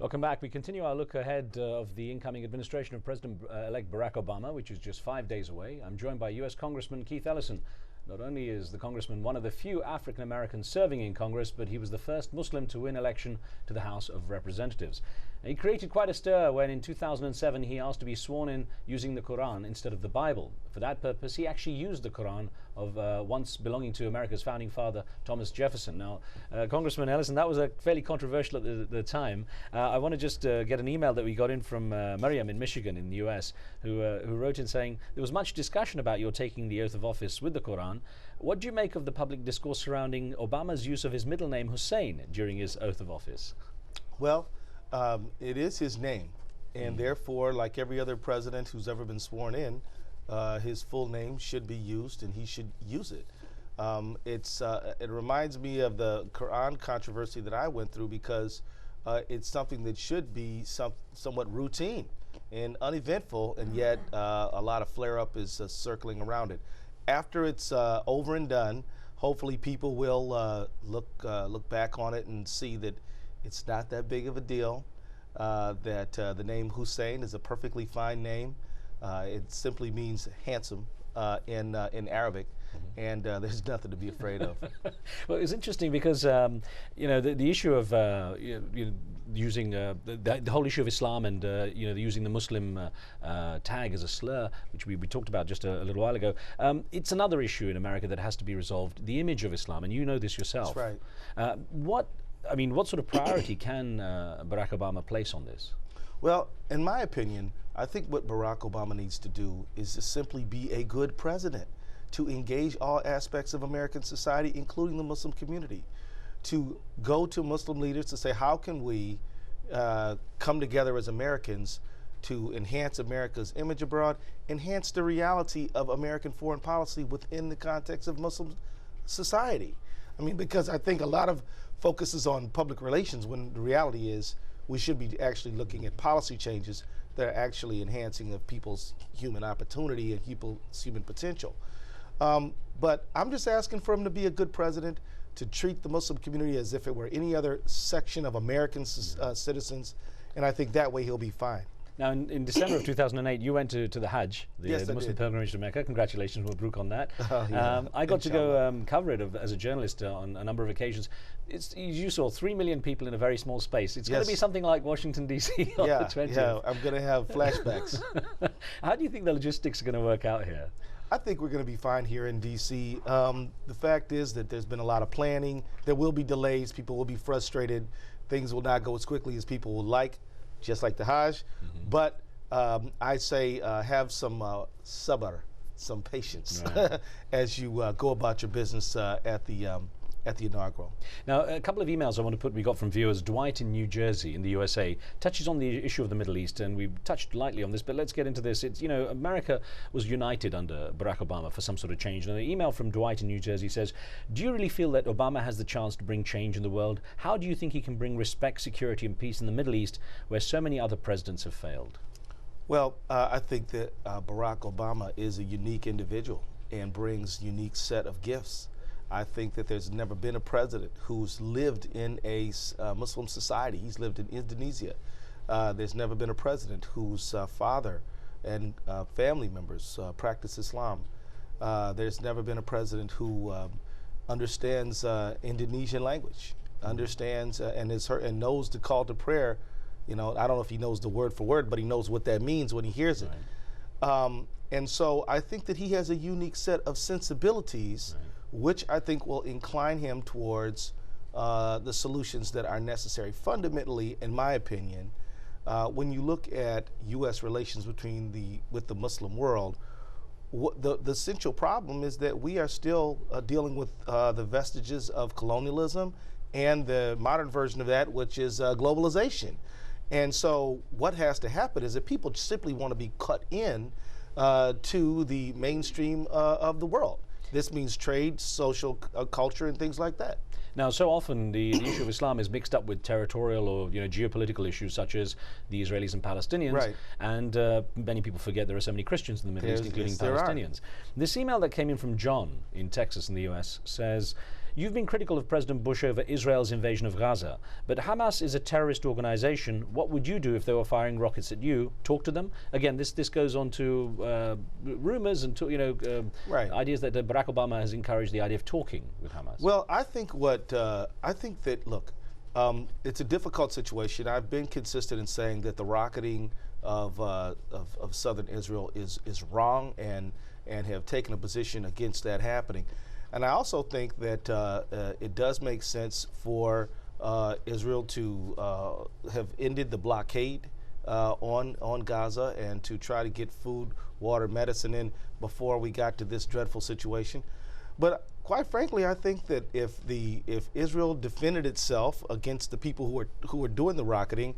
Welcome back. We continue our look ahead of the incoming administration of President-elect Barack Obama, which is just 5 days away. I'm joined by U.S. Congressman Keith Ellison. Not only is the congressman one of the few African Americans serving in Congress, but he was the first Muslim to win election to the House of Representatives. And he created quite a stir when in 2007 he asked to be sworn in using the Quran instead of the Bible. For that purpose, he actually used the Quran of once belonging to America's founding father, Thomas Jefferson. Now, Congressman Ellison, that was fairly controversial at the time. I want to just get an email that we got in from Miriam in Michigan in the US, who wrote in saying, there was much discussion about your taking the oath of office with the Quran. What do you make of the public discourse surrounding Obama's use of his middle name Hussein during his oath of office? Well, it is his name, and therefore, like every other president who's ever been sworn in, his full name should be used, and he should use it. It reminds me of the Quran controversy that I went through because it's something that should be somewhat routine and uneventful, and yet a lot of flare-up is circling around it. After it's over and done, hopefully people will look back on it and see that it's not that big of a deal, that the name Hussein is a perfectly fine name. It simply means handsome in Arabic, and there's nothing to be afraid of. Well, it's interesting because you know the issue of using the whole issue of Islam and using the Muslim tag as a slur, which we talked about just a little while ago. It's another issue in America that has to be resolved: the image of Islam, and you know this yourself. That's right. What sort of priority can Barack Obama place on this? Well, in my opinion, I think what Barack Obama needs to do is to simply be a good president, to engage all aspects of American society, including the Muslim community, to go to Muslim leaders to say, how can we come together as Americans to enhance America's image abroad, enhance the reality of American foreign policy within the context of Muslim society. I mean, because I think a lot of focus is on public relations when the reality is we should be actually looking at policy changes that are actually enhancing of people's human opportunity and people's human potential. But I'm just asking for him to be a good president, to treat the Muslim community as if it were any other section of American citizens, and I think that way he'll be fine. Now, in December of 2008, you went to the Hajj, the Muslim pilgrimage to Mecca. Congratulations, Mabruk, on that. I got to go cover it as a journalist on a number of occasions. You saw 3 million people in a very small space. It's going to be something like Washington, D.C. on the 20th. Yeah, I'm going to have flashbacks. How do you think the logistics are going to work out here? I think we're going to be fine here in D.C. The fact is that there's been a lot of planning. There will be delays. People will be frustrated. Things will not go as quickly as people would like, just like the Hajj. But I say have some sabr, some patience, right, as you go about your business at the inaugural. Now, a couple of emails I want to put we got from viewers. Dwight in New Jersey in the USA touches on the issue of the Middle East, and we've touched lightly on this, but let's get into this. It's, America was united under Barack Obama for some sort of change. And an email from Dwight in New Jersey says, do you really feel that Obama has the chance to bring change in the world? How do you think he can bring respect, security, and peace in the Middle East, where so many other presidents have failed? Well, I think that Barack Obama is a unique individual and brings a unique set of gifts. I think that there's never been a president who's lived in a Muslim society. He's lived in Indonesia. There's never been a president whose father and family members practice Islam. There's never been a president who understands Indonesian language, understands and knows the call to prayer. I don't know if he knows the word for word, but he knows what that means when he hears it. Right. And so I think that he has a unique set of sensibilities, right, which I think will incline him towards the solutions that are necessary. Fundamentally, in my opinion, when you look at U.S. relations with the Muslim world, the central problem is that we are still dealing with the vestiges of colonialism and the modern version of that, which is globalization. And so what has to happen is that people simply want to be cut in to the mainstream of the world. This means trade, social culture, and things like that. Now, so often the issue of Islam is mixed up with territorial or geopolitical issues such as the Israelis and Palestinians. Right. And many people forget there are so many Christians in the Middle East, including Palestinians. This email that came in from John in Texas in the US says, You've been critical of President Bush over Israel's invasion of Gaza, but Hamas is a terrorist organization. What would you do if they were firing rockets at you? Talk to them? Again, this goes on to rumors and ideas that Barack Obama has encouraged the idea of talking with Hamas. Well, I think that, look, it's a difficult situation. I've been consistent in saying that the rocketing of southern Israel is wrong, and have taken a position against that happening. And I also think that it does make sense for Israel to have ended the blockade on Gaza and to try to get food, water, medicine in before we got to this dreadful situation. But quite frankly, I think that if Israel defended itself against the people who are doing the rocketing,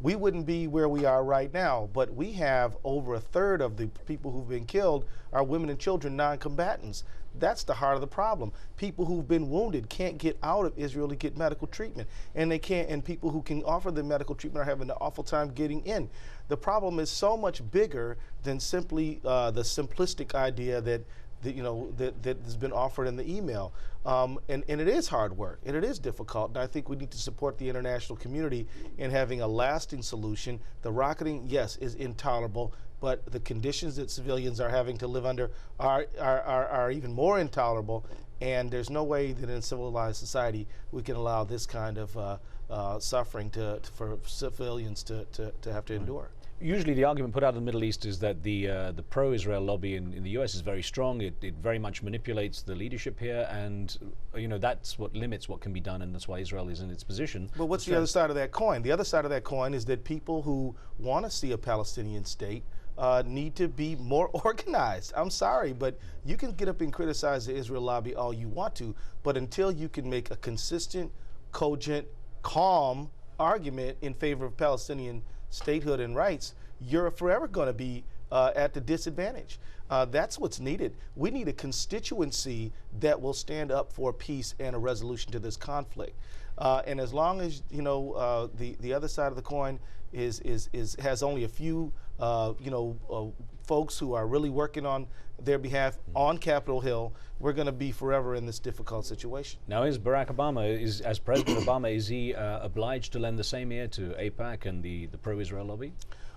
we wouldn't be where we are right now. But we have over a third of the people who've been killed are women and children, non-combatants. That's the heart of the problem. People who've been wounded can't get out of Israel to get medical treatment, and they can't. And people who can offer them medical treatment are having an awful time getting in. The problem is so much bigger than simply the simplistic idea that has been offered in the email. And it is hard work, and it is difficult, and I think we need to support the international community in having a lasting solution. The rocketing, yes, is intolerable, but the conditions that civilians are having to live under are even more intolerable, and there's no way that in a civilized society we can allow this kind of suffering for civilians to have to endure. Usually the argument put out in the Middle East is that the pro-Israel lobby in the US is very strong. It very much manipulates the leadership here, and that's what limits what can be done, and that's why Israel is in its position. But what's the other side of that coin? The other side of that coin is that people who want to see a Palestinian state need to be more organized. I'm sorry, but you can get up and criticize the Israel lobby all you want to, but until you can make a consistent, cogent, calm argument in favor of Palestinian statehood and rights, you're forever going to be at the disadvantage. That's what's needed. We need a constituency that will stand up for peace and a resolution to this conflict. And as long as the other side of the coin has only a few folks who are really working on their behalf on Capitol Hill, we're going to be forever in this difficult situation. Now, as President Obama, is he obliged to lend the same ear to AIPAC and the pro-Israel lobby?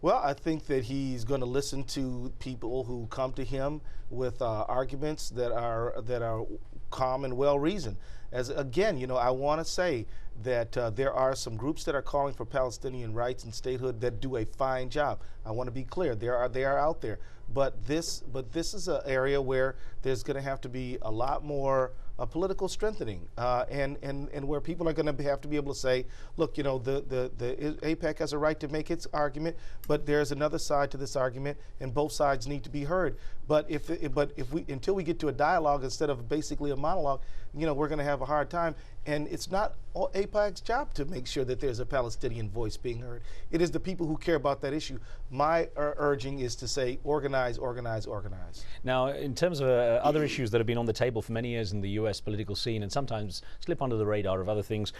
Well, I think that he's going to listen to people who come to him with arguments that are calm and well-reasoned. As again, I want to say that there are some groups that are calling for Palestinian rights and statehood that do a fine job. I want to be clear; they are out there. But this is an area where there's going to have to be a lot more political strengthening, and where people are going to have to be able to say, look, the AIPAC has a right to make its argument, but there's another side to this argument, and both sides need to be heard. But until we get to a dialogue instead of basically a monologue, we're going to have a hard time. And it's not AIPAC's job to make sure that there's a Palestinian voice being heard. It is the people who care about that issue. My urging is to say organize, organize, organize. Now, in terms of other issues that have been on the table for many years in the U.S. political scene and sometimes slip under the radar of other things,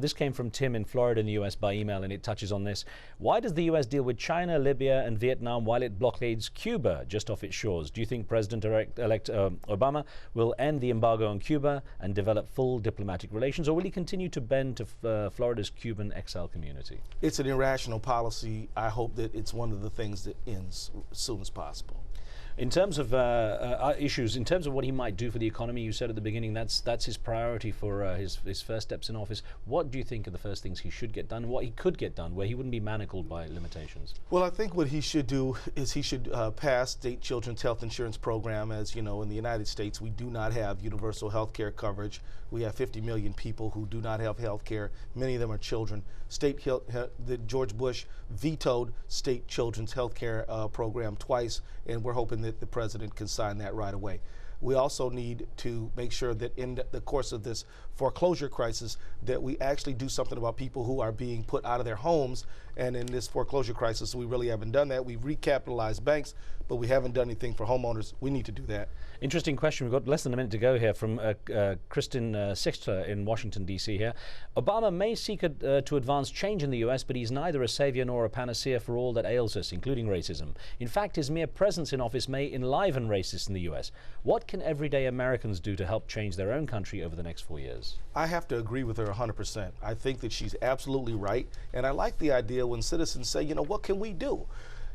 this came from Tim in Florida in the U.S. by email, and it touches on this. Why does the U.S. deal with China, Libya and Vietnam while it blockades Cuba just off its shores? Do you think President-elect Obama will end the embargo on Cuba and develop full diplomatic relations, or will he continue to bend to Florida's Cuban exile community? It's an irrational policy. I hope that it's one of the things that ends as soon as possible. In terms of issues, in terms of what he might do for the economy, you said at the beginning that's his priority for his first steps in office. What do you think are the first things he should get done, what he could get done, where he wouldn't be manacled by limitations? Well, I think what he should do is he should pass state children's health insurance program. As you know, in the United States, we do not have universal health care coverage. We have 50 million people who do not have health care. Many of them are children. George Bush vetoed state children's health care program twice, and we're hoping that the president can sign that right away. We also need to make sure that in the course of this foreclosure crisis that we actually do something about people who are being put out of their homes. And in this foreclosure crisis, we really haven't done that. We've recapitalized banks, but we haven't done anything for homeowners. We need to do that. Interesting question. We've got less than a minute to go here from Kristen Sixter in Washington, D.C. here. Obama may seek to advance change in the U.S., but he's neither a savior nor a panacea for all that ails us, including racism. In fact, his mere presence in office may enliven racists in the U.S. What can everyday Americans do to help change their own country over the next 4 years? I have to agree with her 100%. I think that she's absolutely right. And I like the idea when citizens say, you know, what can we do?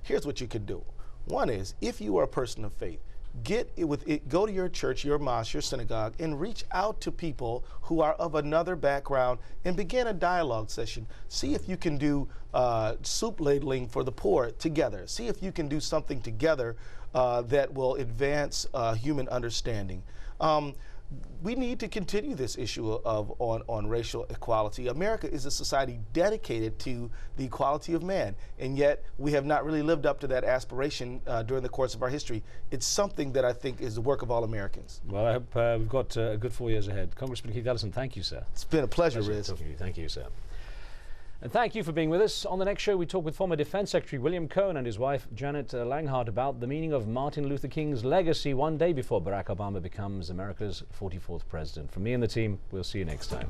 Here's what you can do. One is, if you are a person of faith, go to your church, your mosque, your synagogue, and reach out to people who are of another background and begin a dialogue session. See if you can do soup ladling for the poor together. See if you can do something together that will advance human understanding. We need to continue this issue on racial equality. America is a society dedicated to the equality of man, and yet we have not really lived up to that aspiration during the course of our history. It's something that I think is the work of all Americans. Well, I hope we've got a good 4 years ahead. Congressman Keith Ellison, thank you, sir. It's been a pleasure, Riz. Talking to you. Thank you, sir. And thank you for being with us. On the next show, we talk with former Defense Secretary William Cohen and his wife Janet Langhart about the meaning of Martin Luther King's legacy one day before Barack Obama becomes America's 44th president. From me and the team, we'll see you next time.